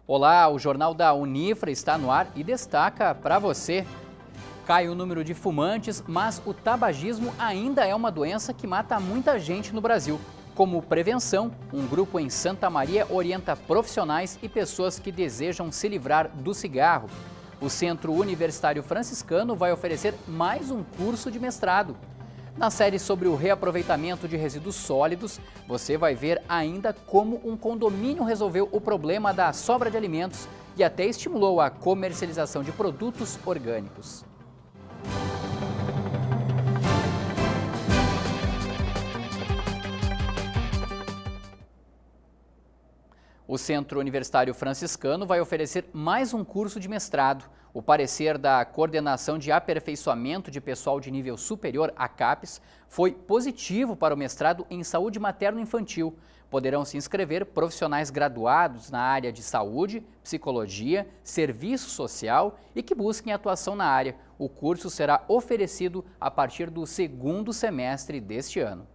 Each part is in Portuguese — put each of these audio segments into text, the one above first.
Olá, o Jornal da Unifra está no ar e destaca para você. Cai o número de fumantes, mas o tabagismo ainda é uma doença que mata muita gente no Brasil. Como prevenção, um grupo em Santa Maria orienta profissionais e pessoas que desejam se livrar do cigarro. O Centro Universitário Franciscano vai oferecer mais um curso de mestrado. Na série sobre o reaproveitamento de resíduos sólidos, você vai ver ainda como um condomínio resolveu o problema da sobra de alimentos e até estimulou a comercialização de produtos orgânicos. O Centro Universitário Franciscano vai oferecer mais um curso de mestrado. O parecer da Coordenação de Aperfeiçoamento de Pessoal de Nível Superior, a CAPES, foi positivo para o mestrado em Saúde Materno-Infantil. Poderão se inscrever profissionais graduados na área de saúde, psicologia, serviço social e que busquem atuação na área. O curso será oferecido a partir do segundo semestre deste ano.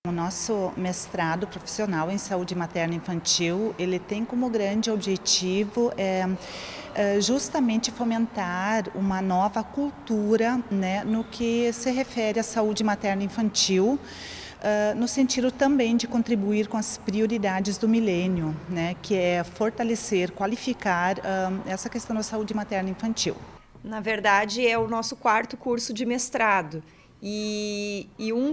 O nosso mestrado profissional em saúde materno-infantil, ele tem como grande objetivo justamente fomentar uma nova cultura, né, no que se refere à saúde materno-infantil, no sentido também de contribuir com as prioridades do milênio, né, que é fortalecer, qualificar essa questão da saúde materno-infantil. Na verdade, é o nosso quarto curso de mestrado. E uma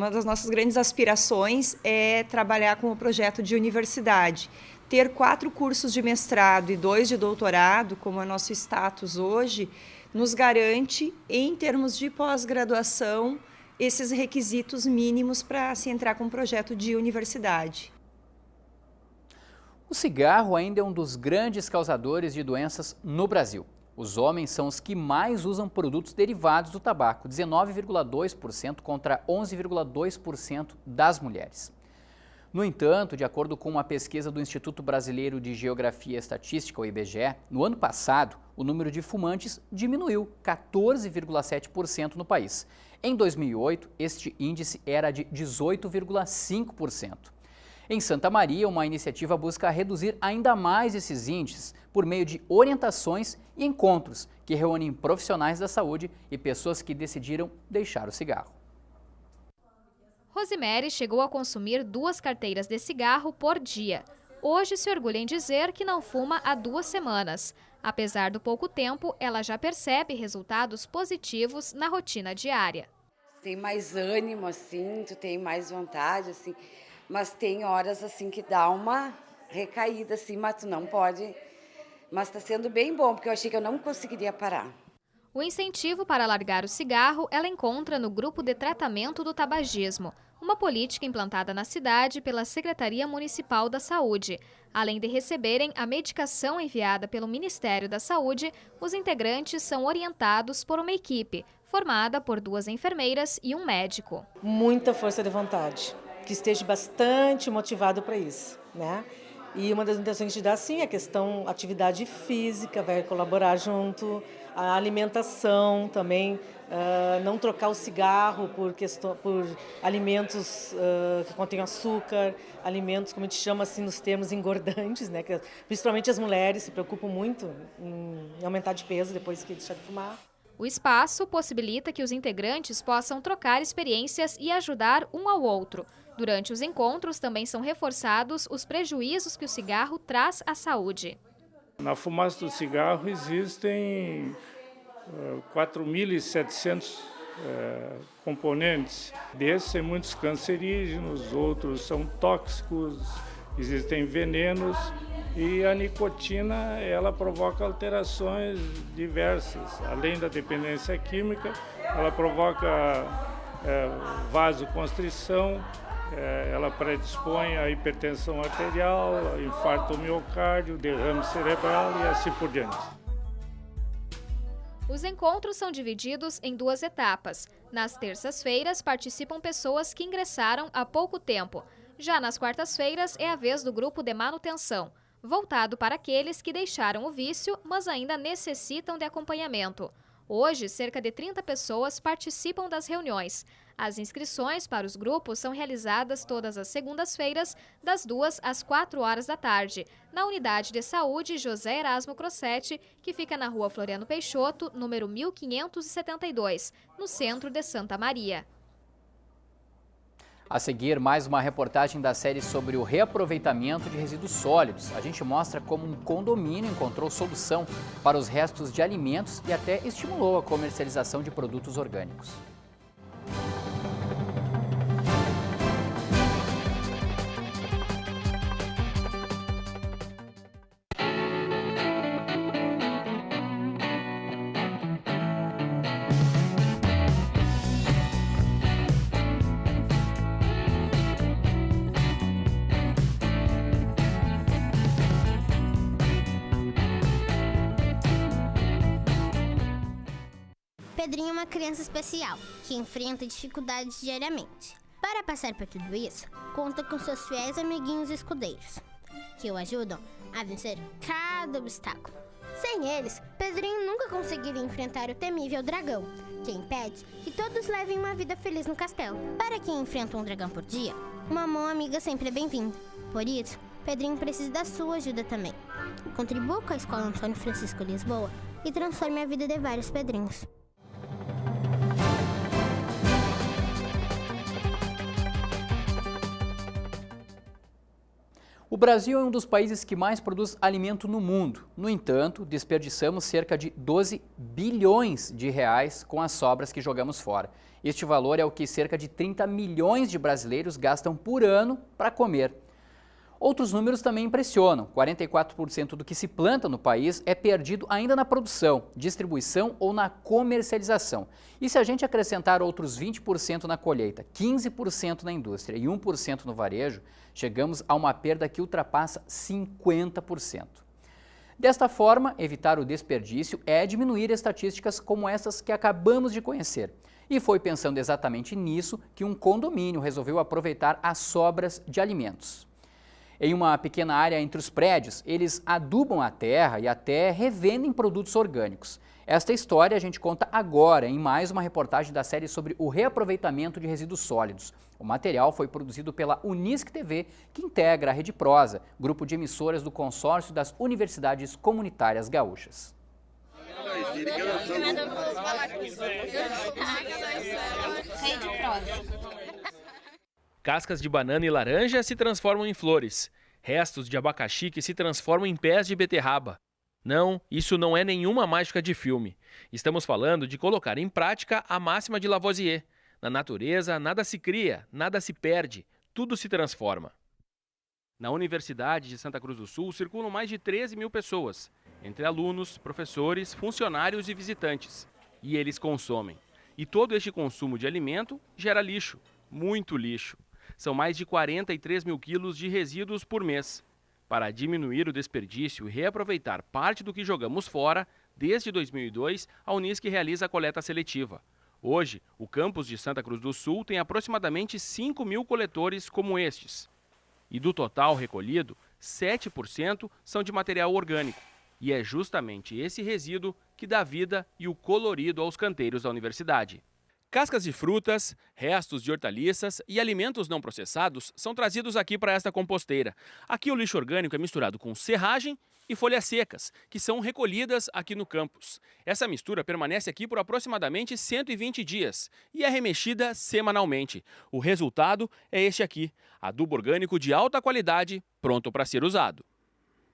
das nossas grandes aspirações é trabalhar com o projeto de universidade. Ter 4 cursos de mestrado e 2 de doutorado, como é nosso status hoje, nos garante, em termos de pós-graduação, esses requisitos mínimos para se entrar com um projeto de universidade. O cigarro ainda é um dos grandes causadores de doenças no Brasil. Os homens são os que mais usam produtos derivados do tabaco, 19,2% contra 11,2% das mulheres. No entanto, de acordo com uma pesquisa do Instituto Brasileiro de Geografia e Estatística, o IBGE, no ano passado, o número de fumantes diminuiu 14,7% no país. Em 2008, este índice era de 18,5%. Em Santa Maria, uma iniciativa busca reduzir ainda mais esses índices por meio de orientações e encontros que reúnem profissionais da saúde e pessoas que decidiram deixar o cigarro. Rosemary chegou a consumir 2 carteiras de cigarro por dia. Hoje se orgulha em dizer que não fuma há 2 semanas. Apesar do pouco tempo, ela já percebe resultados positivos na rotina diária. Tem mais ânimo, assim, tu tem mais vontade, assim. Mas tem horas assim que dá uma recaída, assim, mas tu não pode. Mas está sendo bem bom, porque eu achei que eu não conseguiria parar. O incentivo para largar o cigarro ela encontra no Grupo de Tratamento do Tabagismo, uma política implantada na cidade pela Secretaria Municipal da Saúde. Além de receberem a medicação enviada pelo Ministério da Saúde, os integrantes são orientados por uma equipe, formada por 2 enfermeiras e um médico. Muita força de vontade. Que esteja bastante motivado para isso, né? E uma das intenções que a gente dá, sim, é a questão atividade física, vai colaborar junto, a alimentação também, não trocar o cigarro por alimentos que contêm açúcar, alimentos, como a gente chama assim nos termos, engordantes, né? Que, principalmente as mulheres se preocupam muito em aumentar de peso depois que deixar de fumar. O espaço possibilita que os integrantes possam trocar experiências e ajudar um ao outro. Durante os encontros também são reforçados os prejuízos que o cigarro traz à saúde. Na fumaça do cigarro existem 4.700 componentes. Desses tem muitos cancerígenos, outros são tóxicos, existem venenos e a nicotina ela provoca alterações diversas. Além da dependência química, ela provoca vasoconstrição, ela predispõe à hipertensão arterial, infarto ao miocárdio, derrame cerebral e assim por diante. Os encontros são divididos em 2 etapas. Nas terças-feiras, participam pessoas que ingressaram há pouco tempo. Já nas quartas-feiras, é a vez do grupo de manutenção, voltado para aqueles que deixaram o vício, mas ainda necessitam de acompanhamento. Hoje, cerca de 30 pessoas participam das reuniões. As inscrições para os grupos são realizadas todas as segundas-feiras, das 2 às 4 horas da tarde, na Unidade de Saúde José Erasmo Crossetti, que fica na Rua Floriano Peixoto, número 1572, no centro de Santa Maria. A seguir, mais uma reportagem da série sobre o reaproveitamento de resíduos sólidos. A gente mostra como um condomínio encontrou solução para os restos de alimentos e até estimulou a comercialização de produtos orgânicos. Pedrinho é uma criança especial, que enfrenta dificuldades diariamente. Para passar por tudo isso, conta com seus fiéis amiguinhos escudeiros, que o ajudam a vencer cada obstáculo. Sem eles, Pedrinho nunca conseguiria enfrentar o temível dragão, que impede que todos levem uma vida feliz no castelo. Para quem enfrenta um dragão por dia, uma mão amiga sempre é bem-vinda. Por isso, Pedrinho precisa da sua ajuda também. Contribua com a Escola Antônio Francisco Lisboa e transforme a vida de vários Pedrinhos. O Brasil é um dos países que mais produz alimento no mundo. No entanto, desperdiçamos cerca de 12 bilhões de reais com as sobras que jogamos fora. Este valor é o que cerca de 30 milhões de brasileiros gastam por ano para comer. Outros números também impressionam. 44% do que se planta no país é perdido ainda na produção, distribuição ou na comercialização. E se a gente acrescentar outros 20% na colheita, 15% na indústria e 1% no varejo, chegamos a uma perda que ultrapassa 50%. Desta forma, evitar o desperdício é diminuir estatísticas como essas que acabamos de conhecer. E foi pensando exatamente nisso que um condomínio resolveu aproveitar as sobras de alimentos. Em uma pequena área entre os prédios, eles adubam a terra e até revendem produtos orgânicos. Esta história a gente conta agora em mais uma reportagem da série sobre o reaproveitamento de resíduos sólidos. O material foi produzido pela Unisc TV, que integra a Rede Prosa, grupo de emissoras do consórcio das universidades comunitárias gaúchas. Cascas de banana e laranja se transformam em flores. Restos de abacaxi que se transformam em pés de beterraba. Não, isso não é nenhuma mágica de filme. Estamos falando de colocar em prática a máxima de Lavoisier. Na natureza, nada se cria, nada se perde, tudo se transforma. Na Universidade de Santa Cruz do Sul circulam mais de 13 mil pessoas, entre alunos, professores, funcionários e visitantes. E eles consomem. E todo este consumo de alimento gera lixo, muito lixo. São mais de 43 mil quilos de resíduos por mês. Para diminuir o desperdício e reaproveitar parte do que jogamos fora, desde 2002, a Unisc realiza a coleta seletiva. Hoje, o campus de Santa Cruz do Sul tem aproximadamente 5 mil coletores como estes. E do total recolhido, 7% são de material orgânico. E é justamente esse resíduo que dá vida e o colorido aos canteiros da universidade. Cascas de frutas, restos de hortaliças e alimentos não processados são trazidos aqui para esta composteira. Aqui o lixo orgânico é misturado com serragem e folhas secas, que são recolhidas aqui no campus. Essa mistura permanece aqui por aproximadamente 120 dias e é remexida semanalmente. O resultado é este aqui, adubo orgânico de alta qualidade, pronto para ser usado.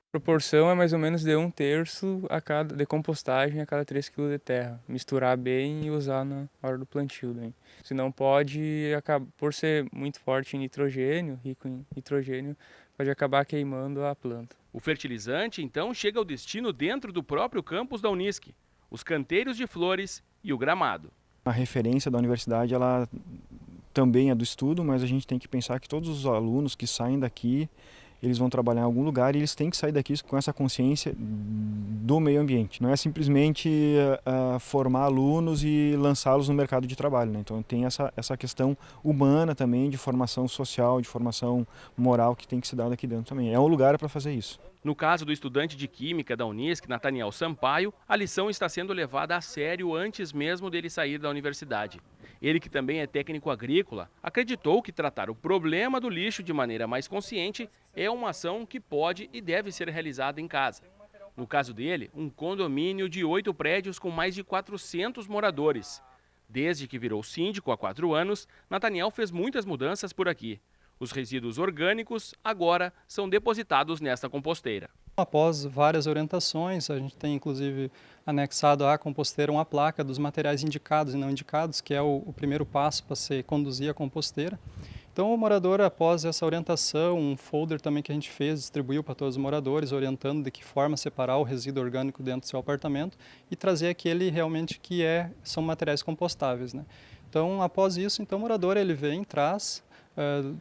A proporção é mais ou menos de 1/3 de compostagem a cada 3 kg de terra. Misturar bem e usar na hora do plantio. Daí. Senão pode, por ser muito forte em nitrogênio, rico em nitrogênio, pode acabar queimando a planta. O fertilizante, então, chega ao destino dentro do próprio campus da Unisc, os canteiros de flores e o gramado. A referência da universidade ela também é do estudo, mas a gente tem que pensar que todos os alunos que saem daqui, eles vão trabalhar em algum lugar e eles têm que sair daqui com essa consciência do meio ambiente. Não é simplesmente formar alunos e lançá-los no mercado de trabalho, né? Então tem essa questão humana também, de formação social, de formação moral que tem que se dar aqui dentro também. É um lugar para fazer isso. No caso do estudante de Química da Unisc, Nathaniel Sampaio, a lição está sendo levada a sério antes mesmo dele sair da universidade. Ele, que também é técnico agrícola, acreditou que tratar o problema do lixo de maneira mais consciente é uma ação que pode e deve ser realizada em casa. No caso dele, um condomínio de 8 prédios com mais de 400 moradores. Desde que virou síndico há 4 anos, Nathaniel fez muitas mudanças por aqui. Os resíduos orgânicos agora são depositados nesta composteira. Após várias orientações, a gente tem inclusive anexado à composteira uma placa dos materiais indicados e não indicados, que é o primeiro passo para se conduzir a composteira. Então o morador, após essa orientação, um folder também que a gente fez, distribuiu para todos os moradores, orientando de que forma separar o resíduo orgânico dentro do seu apartamento e trazer aquele realmente que são materiais compostáveis, né? Então, após isso, o morador ele vem, traz.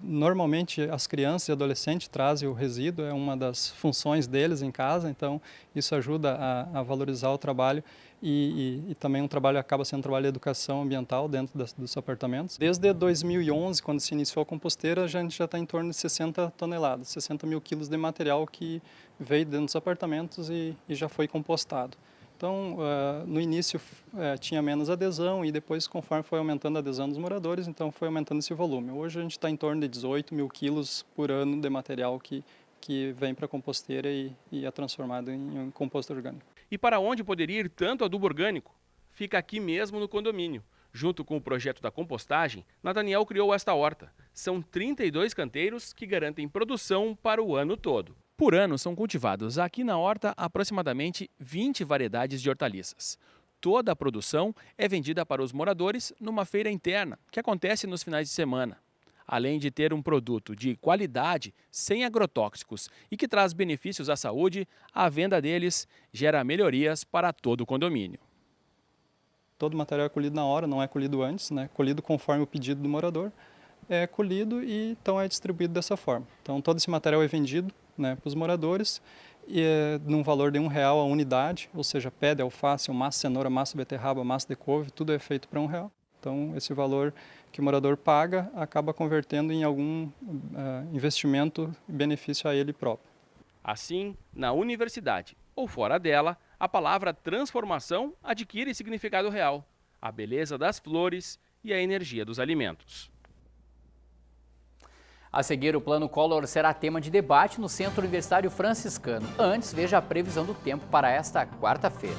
Normalmente as crianças e adolescentes trazem o resíduo, é uma das funções deles em casa, então isso ajuda a valorizar o trabalho e também acaba sendo um trabalho de educação ambiental dentro dos apartamentos. Desde 2011, quando se iniciou a composteira, a gente já está em torno de 60 toneladas, 60 mil quilos de material que veio dentro dos apartamentos e já foi compostado. Então, no início tinha menos adesão e depois, conforme foi aumentando a adesão dos moradores, então foi aumentando esse volume. Hoje a gente está em torno de 18 mil quilos por ano de material que vem para a composteira e é transformado em composto orgânico. E para onde poderia ir tanto adubo orgânico? Fica aqui mesmo no condomínio. Junto com o projeto da compostagem, Nathaniel criou esta horta. São 32 canteiros que garantem produção para o ano todo. Por ano, são cultivados aqui na horta aproximadamente 20 variedades de hortaliças. Toda a produção é vendida para os moradores numa feira interna, que acontece nos finais de semana. Além de ter um produto de qualidade, sem agrotóxicos e que traz benefícios à saúde, a venda deles gera melhorias para todo o condomínio. Todo o material é colhido na hora, não é colhido antes, né? Colhido conforme o pedido do morador. É colhido e então é distribuído dessa forma. Então todo esse material é vendido, né, para os moradores e num valor de R$1 a unidade, ou seja, pé de alface, massa de cenoura, massa de beterraba, massa de couve, tudo é feito para R$1. Então esse valor que o morador paga acaba convertendo em algum investimento e benefício a ele próprio. Assim, na universidade ou fora dela, a palavra transformação adquire significado real, a beleza das flores e a energia dos alimentos. A seguir, o Plano Collor será tema de debate no Centro Universitário Franciscano. Antes, veja a previsão do tempo para esta quarta-feira.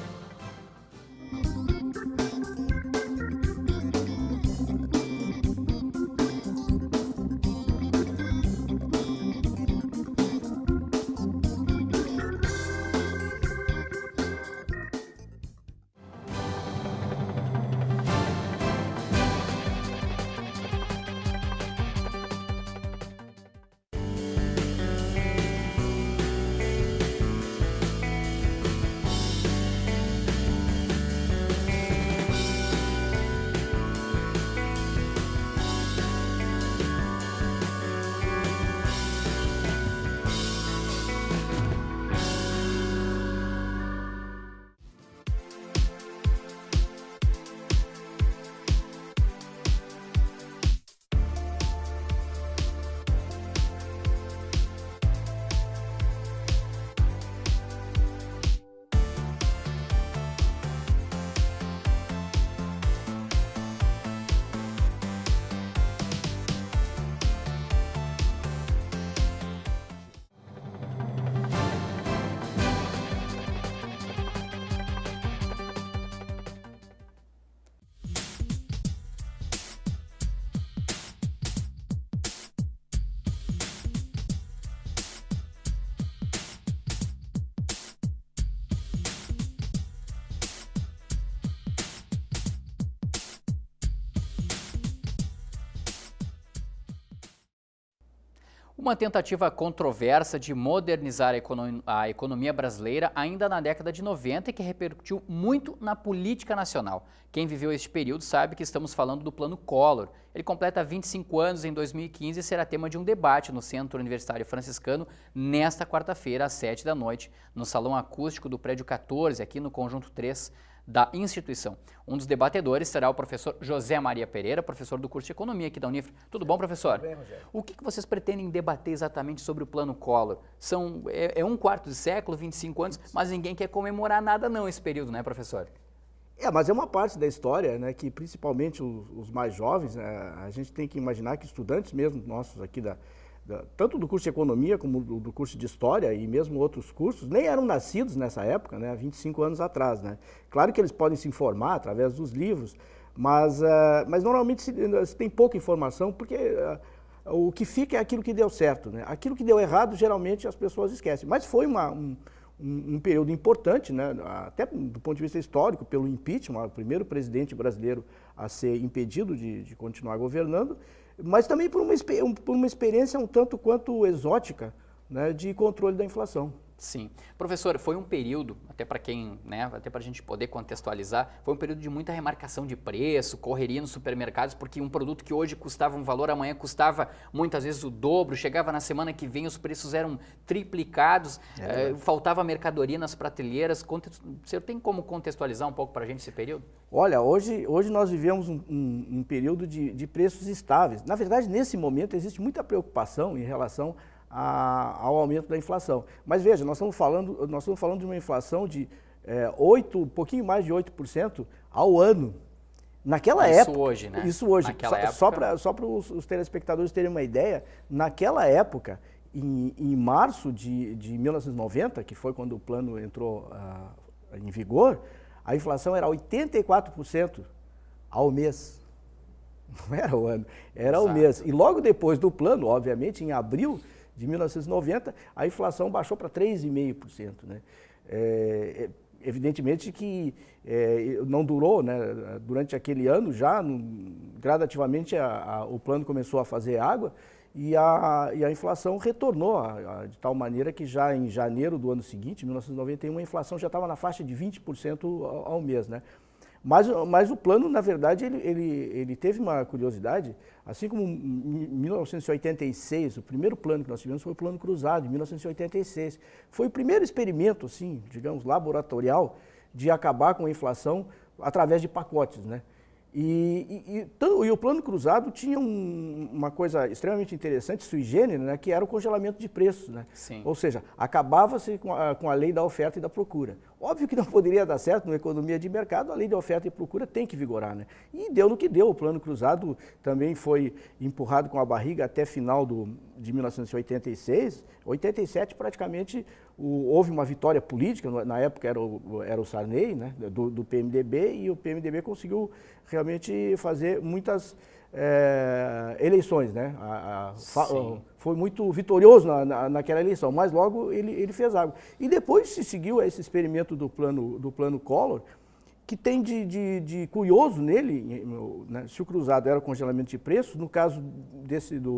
Uma tentativa controversa de modernizar a economia brasileira ainda na década de 90 e que repercutiu muito na política nacional. Quem viveu este período sabe que estamos falando do Plano Collor. Ele completa 25 anos em 2015 e será tema de um debate no Centro Universitário Franciscano nesta quarta-feira, às 7 da noite, no Salão Acústico do Prédio 14, aqui no Conjunto 3 da instituição. Um dos debatedores será o professor José Maria Pereira, professor do curso de Economia aqui da Unifre. Tudo bom, professor? Tudo bem, Rogério. O que vocês pretendem debater exatamente sobre o Plano Collor? É um quarto de século, 25 anos, mas ninguém quer comemorar nada não esse período, né, professor? Mas é uma parte da história, né, que principalmente os mais jovens, a gente tem que imaginar que estudantes mesmo nossos aqui tanto do curso de Economia como do curso de História e mesmo outros cursos, nem eram nascidos nessa época, né, há 25 anos atrás, né. Claro que eles podem se informar através dos livros, mas normalmente se tem pouca informação, porque o que fica é aquilo que deu certo, né. Aquilo que deu errado, geralmente as pessoas esquecem. Mas foi um período importante, né, até do ponto de vista histórico, pelo impeachment, o primeiro presidente brasileiro a ser impedido de continuar governando, mas também por uma experiência um tanto quanto exótica, né, de controle da inflação. Sim. Professor, foi um período, até para quem, né, até para a gente poder contextualizar, foi um período de muita remarcação de preço, correria nos supermercados, porque um produto que hoje custava um valor, amanhã custava muitas vezes o dobro, chegava na semana que vem, os preços eram triplicados, faltava mercadoria nas prateleiras. O senhor tem como contextualizar um pouco para a gente esse período? Olha, hoje nós vivemos um período de preços estáveis. Na verdade, nesse momento existe muita preocupação em relação ao aumento da inflação. Mas veja, nós estamos falando de uma inflação de um pouquinho mais de 8% ao ano. Naquela época... Hoje, né? Isso hoje. Naquela época... Só para os telespectadores terem uma ideia, naquela época, em março de 1990, que foi quando o plano entrou em vigor, a inflação era 84% ao mês. Não era o ano, era o mês. E logo depois do plano, obviamente, em abril de 1990, a inflação baixou para 3,5%. Né? Evidentemente que não durou, né? Durante aquele ano, já gradativamente o plano começou a fazer água e a inflação retornou de tal maneira que já em janeiro do ano seguinte, 1991, a inflação já estava na faixa de 20% ao mês. Né? Mas o plano, na verdade, ele teve uma curiosidade, assim como em 1986, o primeiro plano que nós tivemos foi o Plano Cruzado, em 1986. Foi o primeiro experimento, assim, digamos, laboratorial, de acabar com a inflação através de pacotes, né? E o Plano Cruzado tinha uma coisa extremamente interessante, sui generis, né, que era o congelamento de preços. Né? Sim. Ou seja, acabava-se com a lei da oferta e da procura. Óbvio que não poderia dar certo numa economia de mercado, a lei da oferta e procura tem que vigorar. Né? E deu no que deu, o Plano Cruzado também foi empurrado com a barriga até final de 1986, 87 praticamente houve uma vitória política, na época era o Sarney, né, do PMDB, e o PMDB conseguiu realmente fazer muitas eleições, né? Foi muito vitorioso naquela eleição, mas logo ele fez água. E depois se seguiu esse experimento do plano Collor, que tem de curioso nele, né, se o cruzado era o congelamento de preços, no caso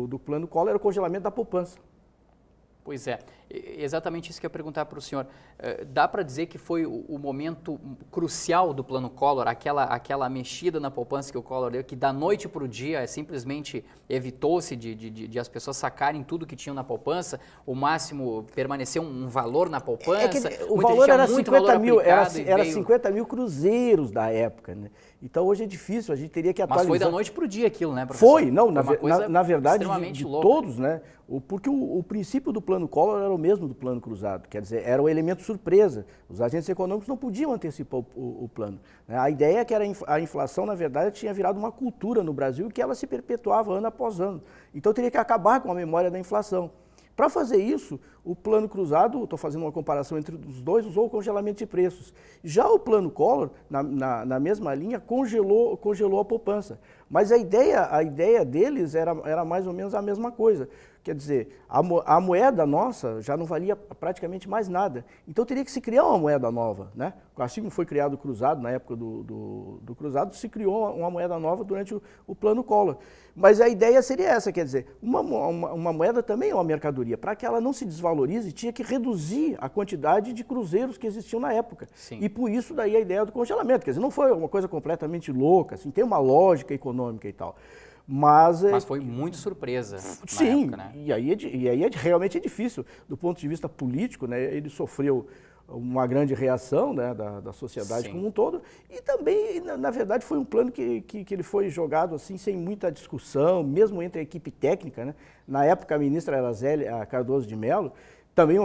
do plano Collor era o congelamento da poupança. Pois é, exatamente isso que eu ia perguntar para o senhor. Dá para dizer que foi o momento crucial do Plano Collor, aquela mexida na poupança que o Collor deu, que da noite para o dia simplesmente evitou-se de as pessoas sacarem tudo que tinham na poupança, o máximo permaneceu um valor na poupança. O valor era 50 mil, era 50 mil cruzeiros da época, né? Então hoje é difícil, a gente teria que atualizar. Mas foi da noite para o dia aquilo, né, professor? Foi, não, na verdade, de todos, né? Porque o princípio do Plano Collor era o mesmo do Plano Cruzado, quer dizer, era o elemento surpresa. Os agentes econômicos não podiam antecipar o plano. A ideia é que a inflação, na verdade, tinha virado uma cultura no Brasil e que ela se perpetuava ano após ano. Então teria que acabar com a memória da inflação. Para fazer isso, o Plano Cruzado, estou fazendo uma comparação entre os dois, usou o congelamento de preços. Já o Plano Collor, na mesma linha, congelou a poupança. Mas a ideia deles era mais ou menos a mesma coisa. Quer dizer, a moeda nossa já não valia praticamente mais nada. Então teria que se criar uma moeda nova, né? Assim como foi criado o cruzado, na época do cruzado, se criou uma moeda nova durante o plano Collor. Mas a ideia seria essa, quer dizer, uma moeda também é uma mercadoria. Para que ela não se desvalorize, tinha que reduzir a quantidade de cruzeiros que existiam na época. Sim. E por isso daí a ideia do congelamento. Quer dizer, não foi uma coisa completamente louca, assim, tem uma lógica econômica e tal. Mas foi muito surpresa sim, na época, né? E aí realmente é difícil, do ponto de vista político, né? Ele sofreu uma grande reação, né, da sociedade como um todo, e também, na verdade, foi um plano que ele foi jogado assim, sem muita discussão, mesmo entre a equipe técnica, né? Na época, a ministra era Zélia Cardoso de Mello, também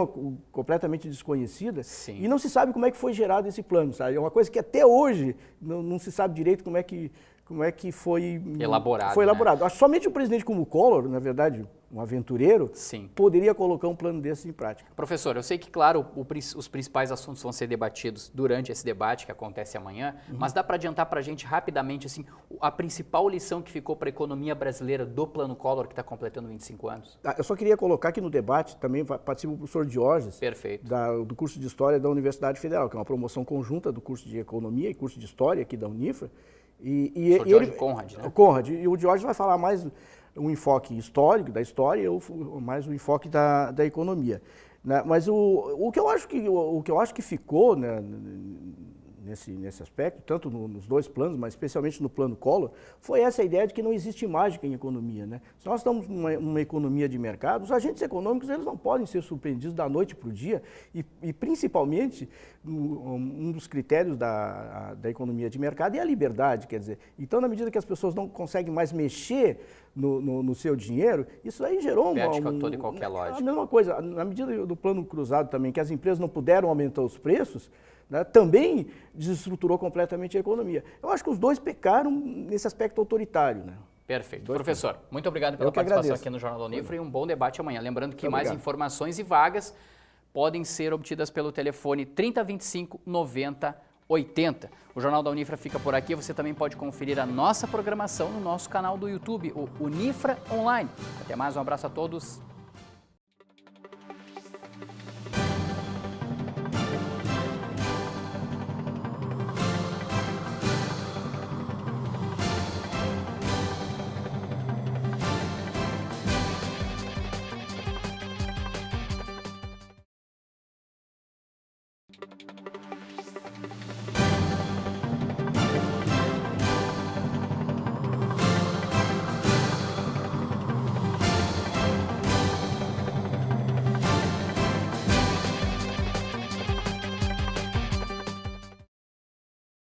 completamente desconhecida, Sim. E não se sabe como é que foi gerado esse plano, sabe? É uma coisa que até hoje não se sabe direito como é que foi elaborado. Foi elaborado. Né? Acho que somente um presidente como o Collor, na verdade, um aventureiro, poderia colocar um plano desse em prática. Professor, eu sei que, claro, os principais assuntos vão ser debatidos durante esse debate que acontece amanhã, mas dá para adiantar para a gente rapidamente assim, a principal lição que ficou para a economia brasileira do plano Collor, que está completando 25 anos? Eu só queria colocar que no debate também participa o professor Diógenes, do curso de História da Universidade Federal, que é uma promoção conjunta do curso de Economia e curso de História aqui da Unifra. E o Jorge Conrad, né? Conrad, e o Jorge vai falar mais um enfoque histórico da história e mais um enfoque da economia. Né? Mas o que eu acho que ficou, né, nesse aspecto, tanto nos dois planos, mas especialmente no plano Collor, foi essa ideia de que não existe mágica em economia. Né? Se nós estamos numa economia de mercado, os agentes econômicos eles não podem ser surpreendidos da noite para o dia e principalmente, um dos critérios da economia de mercado é a liberdade. Quer dizer, então, na medida que as pessoas não conseguem mais mexer no seu dinheiro, isso aí gerou toda e qualquer lógica. A mesma coisa, na medida do plano cruzado também, que as empresas não puderam aumentar os preços, né, também desestruturou completamente a economia. Eu acho que os dois pecaram nesse aspecto autoritário. Né? Perfeito. Professor, muito obrigado pela participação aqui no Jornal da Unifra e um bom debate amanhã. Lembrando que mais informações e vagas podem ser obtidas pelo telefone 3025 90 80. O Jornal da Unifra fica por aqui. Você também pode conferir a nossa programação no nosso canal do YouTube, o Unifra Online. Até mais, um abraço a todos.